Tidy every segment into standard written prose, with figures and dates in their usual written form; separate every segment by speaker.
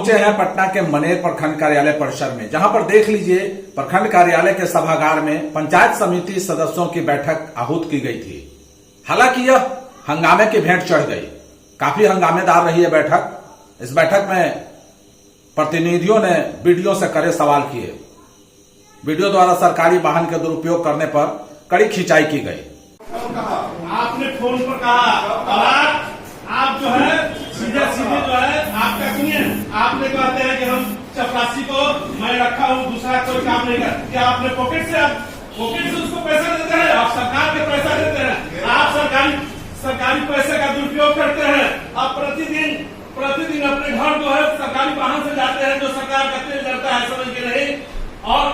Speaker 1: पहुंचे हैं पटना के मनेर प्रखंड कार्यालय परिसर में, जहां पर देख लीजिए प्रखंड कार्यालय के सभागार में पंचायत समिति सदस्यों की बैठक आहूत की गई थी। हालांकि यह हंगामे की भेंट चढ़ गई। काफी हंगामेदार रही है बैठक। इस बैठक में प्रतिनिधियों ने वीडियो से कड़े सवाल किए। वीडियो द्वारा सरकारी वाहन के दुरुपयोग करने पर कड़ी खिंचाई की गई।
Speaker 2: आपने फोन पर कहा, आप जो है सीधे जो है आपका सुनिए, आपने कहते हैं कि हम चपरासी को मैं रखा हूँ, दूसरा कोई काम नहीं कर। क्या आपने पॉकेट से उसको पैसा देते हैं? आप सरकार के पैसा देते हैं, आप सरकारी पैसे का दुरुपयोग करते हैं। आप प्रतिदिन अपने घर जो है सरकारी वाहन से जाते हैं, जो सरकार का तेल जलता है, समझ के नहीं। और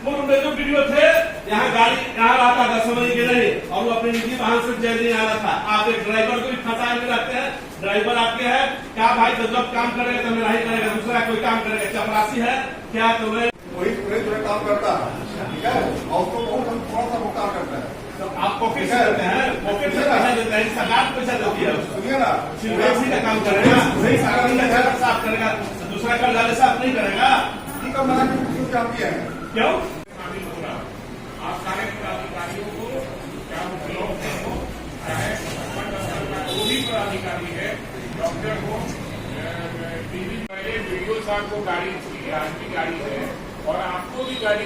Speaker 2: मुल्क में जो वीडियो थे, यहाँ गाड़ी यहाँ आता था, समझ के नहीं, और वो अपने निजी वाहन से जल्दी आ रहा था। आप एक ड्राइवर को भी फंसा के रखते हैं। ड्राइवर आपके है क्या भाई? तो जब काम करेगा तो मेरा ही करेगा, दूसरा कोई काम करेगा। चपरासी है क्या? तो मैं
Speaker 3: वही पूरे काम करता है, ठीक है। और उसको बहुत हम थोड़ा सा भुगतान करते हैं।
Speaker 2: तो आप पॉकेट से देते हैं, पॉकेट से पैसा देते हैं, सरकार पैसा देती है।
Speaker 3: सुनिए ना,
Speaker 2: सिर्फ का काम करेगा, वही सरकार का घर साफ करेगा, दूसरा कर डाले साफ नहीं करेगा।
Speaker 3: का मना क्यों किया है?
Speaker 2: क्यों?
Speaker 4: आप सारे पदाधिकारियों को, क्या वो ब्लॉक हो, चाहे वो भी पदाधिकारी है, डॉक्टर हो, पहले वीडियो साहब को गाड़ी आपकी गाड़ी है और आपको भी गाड़ी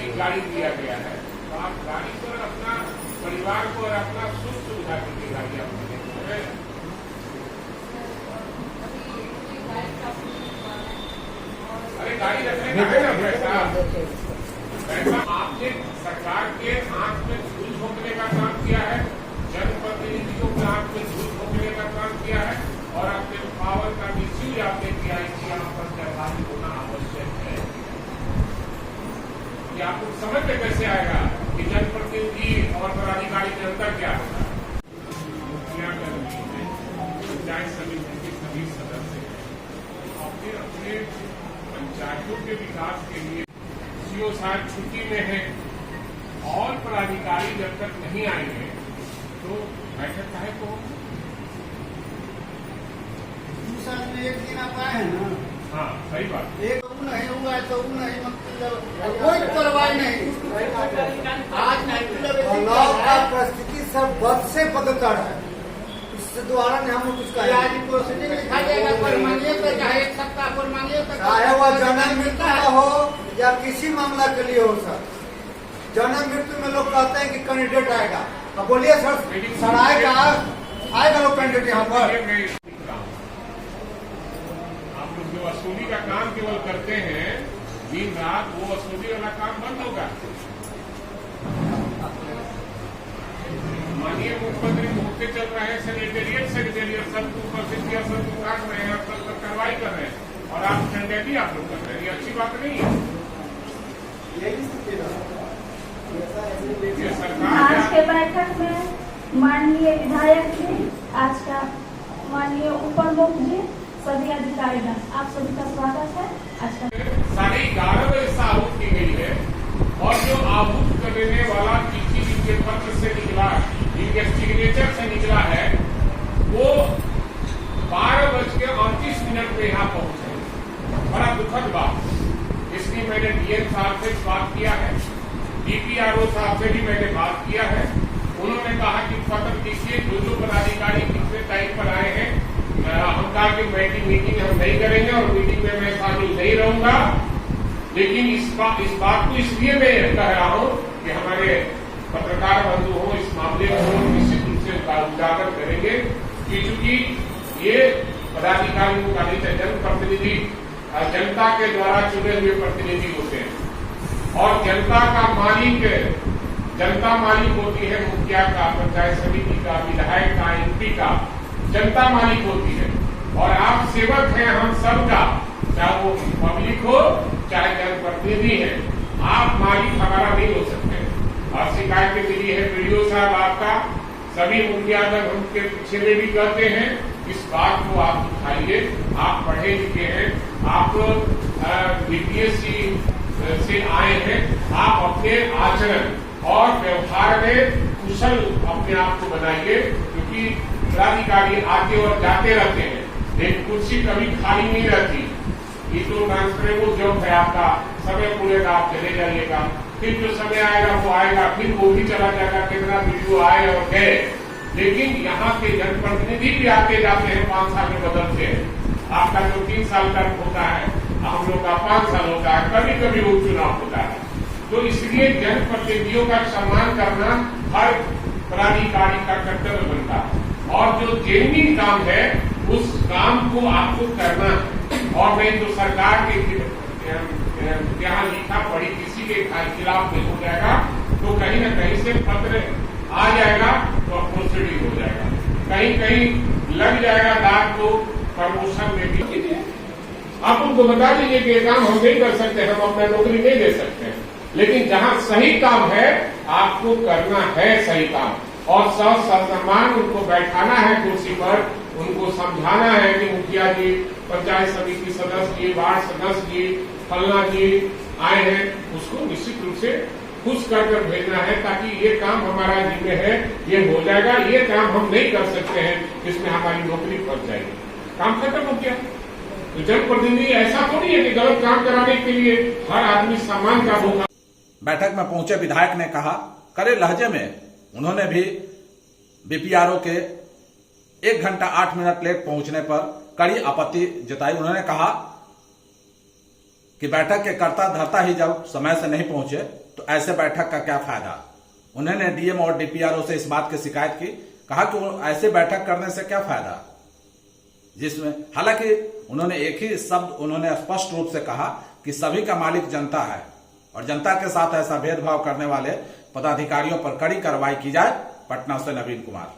Speaker 4: दिया गया है, तो आप गाड़ी पर अपना परिवार को और अपना सुख सुविधा के लिए गाड़ी आप अरे गाड़ी रखने का है ना पैसा आपने सरकार के आंख में धूल झोंकने का काम किया है, जनप्रतिनिधियों के आंख में धूल झोंकने का काम किया है, और अपने पावर का मिसयूज आपने किया। इसकी यहाँ पर जवाबदेही होना आवश्यक है। कि आपको समझ में कैसे आएगा कि जनप्रतिनिधि और पदाधिकारी के अंदर क्या होगा? पंचायत समिति के सभी सदस्य अपने पंचायतों के विकास के लिए सीओ साहब छुट्टी में है और पदाधिकारी जब तक नहीं आएंगे तो बैठक काहे को?
Speaker 5: एक दिन आप आए हैं ना?
Speaker 4: हाँ, सही बात।
Speaker 5: एक नहीं हुआ है तो नहीं, मतलब कोई कार्रवाई नहीं। आज
Speaker 6: चुनाव का परिस्थिति सब बद से बदतर है। इससे द्वारा ने हम कुछ कहा,
Speaker 5: प्रोसीडिंग लिखा जाएगा, पर मानिए तो चाहे एक सप्ताह पर मानिए तो,
Speaker 6: चाहे वह जन्म मृत्यु का हो या किसी मामला के लिए हो। सर, जन्म मृत्यु में लोग कहते हैं कि कैंडिडेट आएगा। अब बोलिए सर आएगा लोग कैंडिडेट यहाँ पर।
Speaker 4: आप लोग जो वसूली का काम केवल करते हैं दिन रात, वो वसूली वाला काम बंद होगा। माननीय मुख्यमंत्री मुख्य चल रहे हैं, सेक्रेटेरिएट सबको ऊपर से किया, सबको काट रहे हैं, सब पर कार्रवाई कर रहे हैं, और आप ठंडे भी आप लोग कर रहे हैं। ये अच्छी बात नहीं है। ये सरकार
Speaker 7: आज के बैठक में माननीय विधायक जी, आज का माननीय उप मुख्य जी, सभी अधिकारीगण, आप सभी का स्वागत है। आज का
Speaker 4: 11:30 बजे से आहूत की गई है, और जो आहूत करने वाला चिट्ठी जिनके पत्र से निकला, जिनके सिग्नेचर से निकला है, वो 12:38 पे यहाँ पहुंचे। बड़ा दुखद बात। इसलिए मैंने डीएम साहब से बात किया है, डीपीआरओ साहब से भी मैंने बात किया है। उन्होंने कहा कि पत्र लिखिए, जो पदाधिकारी कितने टाइम पर आए हैं, हम कहा कि मीटिंग हम नहीं करेंगे और मीटिंग में मैं शामिल नहीं रहूंगा। लेकिन इस बात को इसलिए मैं कह रहा हूं कि हमारे पत्रकार बंधु हो इस मामले को निश्चित रूप से उजागर करेंगे, कि चूंकि ये पदाधिकारियों का जनप्रतिनिधि जनता के द्वारा चुने हुए प्रतिनिधि होते हैं, और जनता का मालिक, जनता मालिक होती है मुखिया का, पंचायत समिति का, विधायक का, एमपी का, जनता मालिक होती है। और आप सेवक हैं हम सबका, चाहे वो पब्लिक हो चाहे जनप्रतिनिधि है, आप मालिक हमारा नहीं हो सकते। और शिकायतें मिली है वीडियो साहब आपका, सभी मुखिया जब उनके पीछे में भी कहते हैं, इस बात को आप उठाइए। आप पढ़े लिखे हैं, आप बीपीएससी से आए हैं, आप अपने आचरण और व्यवहार में कुशल अपने आप को बनाइए, क्योंकि पदाधिकारी आते और जाते रहते हैं। एक कुर्सी कभी खाली नहीं रहती। ये तो ट्रांसफरेबल जॉब है आपका, समय पूरेगा आप चले जाइएगा, फिर जो समय आएगा वो आएगा, फिर वो भी चला जाएगा, कितना वीडियो आए और गए। लेकिन यहाँ के जनप्रतिनिधि भी आते जाते हैं, 5 साल में बदलते हैं। आपका जो 3 साल का होता है, हम लोग का 5 साल होता है, कभी कभी उपचुनाव होता है। तो इसलिए जनप्रतिनिधियों का सम्मान करना हर पदाधिकारी का कर्तव्य बनता है। और जो जेन्युइन काम है उस काम को आपको करना है, और नहीं तो सरकार के यहाँ लिखा पढ़ी किसी के खिलाफ नहीं हो जाएगा तो कहीं न कहीं से पत्र आ जाएगा तो प्रोसीडिंग हो जाएगा, कहीं कहीं लग जाएगा दाग तो प्रमोशन में भी। आप उनको बता दीजिए कि ये काम हम नहीं कर सकते, हम अपना नौकरी नहीं दे सकते, लेकिन जहां सही काम है आपको करना है सही काम, और सम्मान उनको बैठाना है कुर्सी पर, उनको समझाना है कि मुखिया जी, पंचायत समिति सदस्य जी, वार्ड सदस्य जी, फलना जी आए हैं, उसको निश्चित रूप से खुश कर भेजना है, ताकि ये काम हमारा जिम्मे है, ये हो जाएगा, ये काम हम नहीं कर सकते हैं, इसमें हमारी नौकरी फंस जाएगी, काम खत्म हो गया। तो जनप्रतिनिधि ऐसा थोड़ी है कि गलत काम कराने के लिए हर आदमी सम्मान का होगा।
Speaker 1: बैठक में पहुंचे विधायक ने कहा, करे लहजे में उन्होंने भी बीपीआरओ के 1 घंटा 8 मिनट लेट पहुंचने पर कड़ी आपत्ति जताई। उन्होंने कहा कि बैठक के कर्ता धर्ता ही जब समय से नहीं पहुंचे तो ऐसे बैठक का क्या फायदा। उन्होंने डीएम और डीपीआरओ से इस बात की शिकायत की, कहा कि ऐसे बैठक करने से क्या फायदा, जिसमें हालांकि उन्होंने एक ही शब्द उन्होंने स्पष्ट रूप से कहा कि सभी का मालिक जनता है और जनता के साथ ऐसा भेदभाव करने वाले पदाधिकारियों पर कड़ी कार्रवाई की जाए। पटना से नवीन कुमार।